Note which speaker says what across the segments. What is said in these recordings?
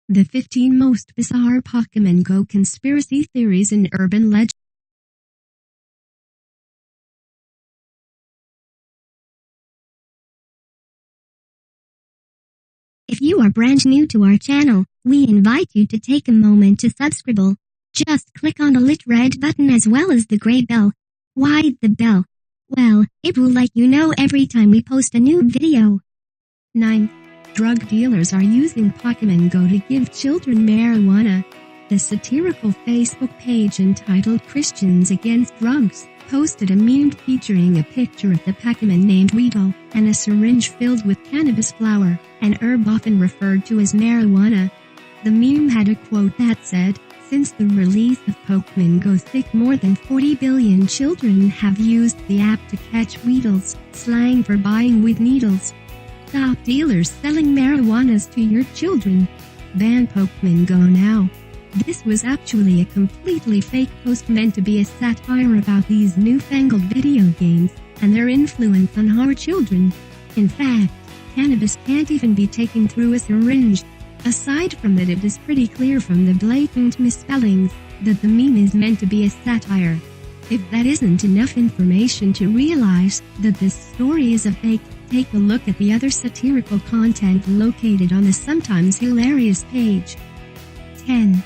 Speaker 1: The 15 most bizarre Pokémon Go conspiracy theories and urban legends. If you are brand new to our channel, we invite you to take a moment to subscribe. Just click on the lit red button as well as the gray bell. Why the bell? Well, it will let you know every time we post a new video. 9. Drug dealers are using Pokémon Go to give children marijuana. The satirical Facebook page entitled Christians Against Drugs posted a meme featuring a picture of the Pokémon named Weedle and a syringe filled with cannabis flower, an herb often referred to as marijuana. The meme had a quote that said, "Since the release of Pokémon Go 6, more than 40 billion children have used the app to catch Weedles, slang for buying weed needles. Stop dealers selling marijuanas to your children. Ban Pokémon Go now." This was actually a completely fake post meant to be a satire about these newfangled video games and their influence on our children. In fact, cannabis can't even be taken through a syringe. Aside from that, it is pretty clear from the blatant misspellings that the meme is meant to be a satire. If that isn't enough information to realize that this story is a fake, take a look at the other satirical content located on the sometimes hilarious page. 10.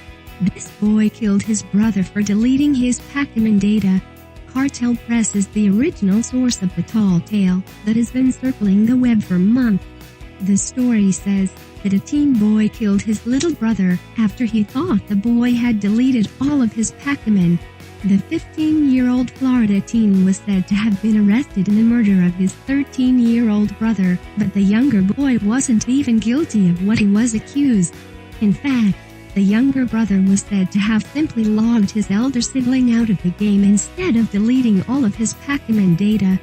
Speaker 1: This boy killed his brother for deleting his Pokémon data. Cartel Press is the original source of the tall tale that has been circling the web for months. The story says that a teen boy killed his little brother after he thought the boy had deleted all of his Pokémon. The 15-year-old Florida teen was said to have been arrested in the murder of his 13-year-old brother, but the younger boy wasn't even guilty of what he was accused. In fact, the younger brother was said to have simply logged his elder sibling out of the game instead of deleting all of his Pokémon data.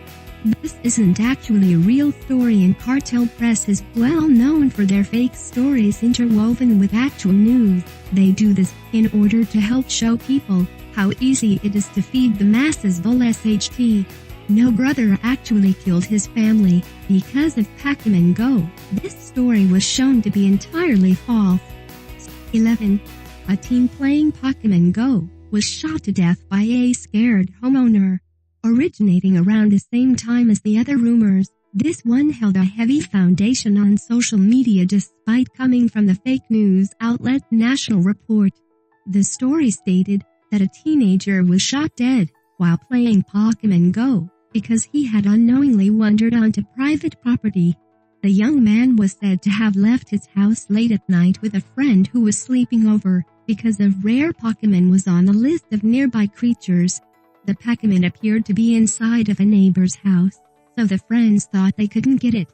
Speaker 1: This isn't actually a real story, and Cartel Press is well known for their fake stories interwoven with actual news. They do this in order to help show people how easy it is to feed the masses bull SHT. No brother actually killed his family because of Pokémon Go. This story was shown to be entirely false. 11. A teen playing Pokémon Go was shot to death by a scared homeowner. Originating around the same time as the other rumors, this one held a heavy foundation on social media despite coming from the fake news outlet National Report. The story stated that a teenager was shot dead while playing Pokémon Go because he had unknowingly wandered onto private property. The young man was said to have left his house late at night with a friend who was sleeping over because a rare Pokémon was on the list of nearby creatures. The Pokémon appeared to be inside of a neighbor's house, so the friends thought they couldn't get it.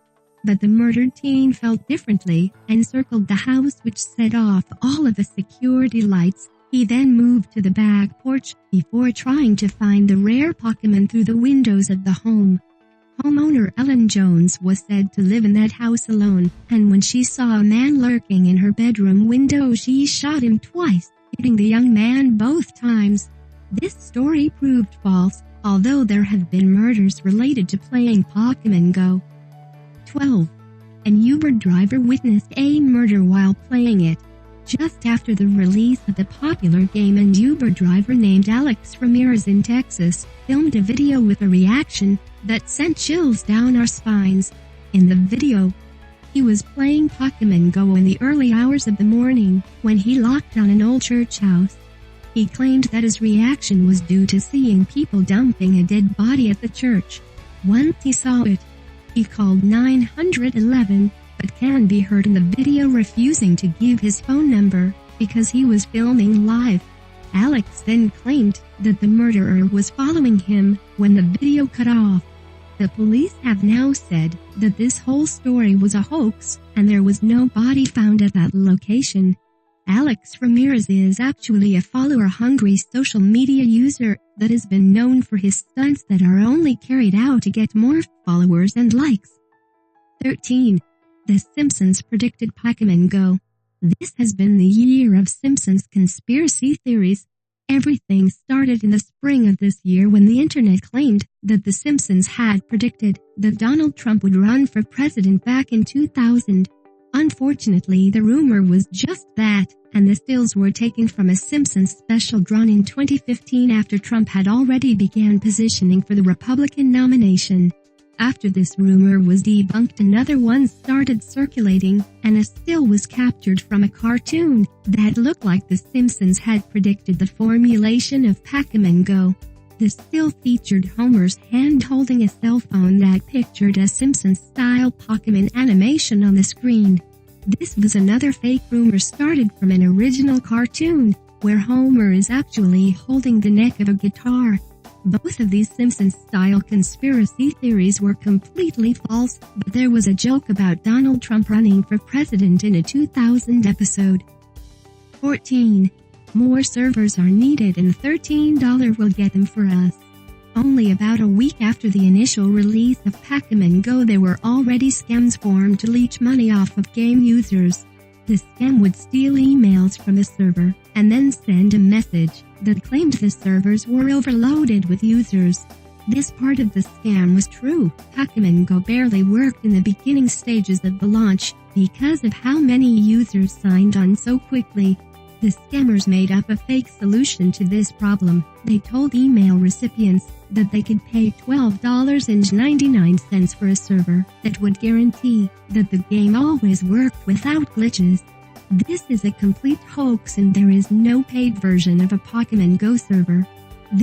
Speaker 1: But the murdered teen felt differently and circled the house, which set off all of the security lights. He then moved to the back porch before trying to find the rare Pokémon through the windows of the home. Homeowner Ellen Jones was said to live in that house alone, and when she saw a man lurking in her bedroom window, she shot him twice, hitting the young man both times. This story proved false, although there have been murders related to playing Pokémon Go. 12. An Uber driver witnessed a murder while playing it. Just after the release of the popular game, an Uber driver named Alex Ramirez in Texas filmed a video with a reaction that sent chills down our spines. In the video, he was playing Pokémon Go in the early hours of the morning when he locked on an old church house. He claimed that his reaction was due to seeing people dumping a dead body at the church. Once he saw it, he called 911, but can be heard in the video refusing to give his phone number because he was filming live. Alex then claimed that the murderer was following him when the video cut off. The police have now said that this whole story was a hoax and there was no body found at that location. Alex Ramirez is actually a follower-hungry social media user that has been known for his stunts that are only carried out to get more followers and likes. 13. The Simpsons predicted Pokémon Go. This has been the year of Simpsons conspiracy theories. Everything started in the spring of this year when the internet claimed that The Simpsons had predicted that Donald Trump would run for president back in 2000. Unfortunately, the rumor was just that, and the stills were taken from a Simpsons special drawn in 2015 after Trump had already began positioning for the Republican nomination. After this rumor was debunked, another one started circulating, and a still was captured from a cartoon that looked like The Simpsons had predicted the formulation of Pac-Man Go. The still featured Homer's hand holding a cell phone that pictured a Simpsons-style Pac-Man animation on the screen. This was another fake rumor started from an original cartoon, where Homer is actually holding the neck of a guitar. Both of these Simpsons-style conspiracy theories were completely false, but there was a joke about Donald Trump running for president in a 2000 episode. 14. More servers are needed and $13 will get them for us. Only about a week after the initial release of Pac-Man Go, there were already scams formed to leech money off of game users. The scam would steal emails from the server, and then send a message that claimed the servers were overloaded with users. This part of the scam was true. Pac-Man Go barely worked in the beginning stages of the launch because of how many users signed on so quickly. The scammers made up a fake solution to this problem. They told email recipients that they could pay $12.99 for a server that would guarantee that the game always worked without glitches. This is a complete hoax, and there is no paid version of a Pac-Man Go server.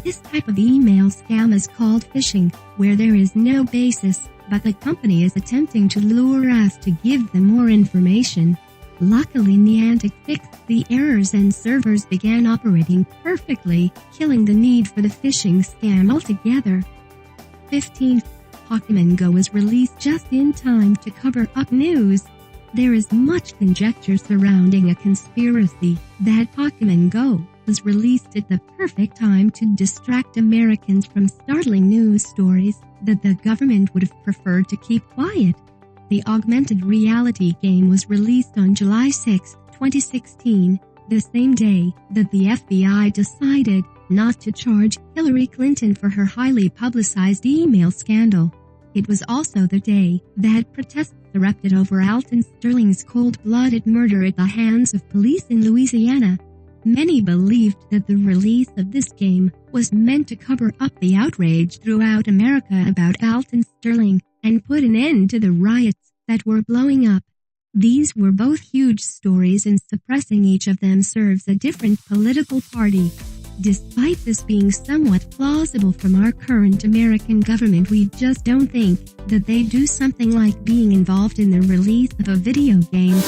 Speaker 1: This type of email scam is called phishing, where there is no basis, but the company is attempting to lure us to give them more information. Luckily, Niantic fixed the errors and servers began operating perfectly, killing the need for the phishing scam altogether. 15. Pac-Man Go was released just in time to cover up news. There is much conjecture surrounding a conspiracy that Pac-Man Go was released at the perfect time to distract Americans from startling news stories that the government would have preferred to keep quiet. The augmented reality game was released on July 6, 2016, the same day that the FBI decided not to charge Hillary Clinton for her highly publicized email scandal. It was also the day that protests erupted over Alton Sterling's cold-blooded murder at the hands of police in Louisiana. Many believed that the release of this game was meant to cover up the outrage throughout America about Alton Sterling and put an end to the riots that were blowing up. These were both huge stories, and suppressing each of them serves a different political party. Despite this being somewhat plausible from our current American government, we just don't think that they do something like being involved in the release of a video game.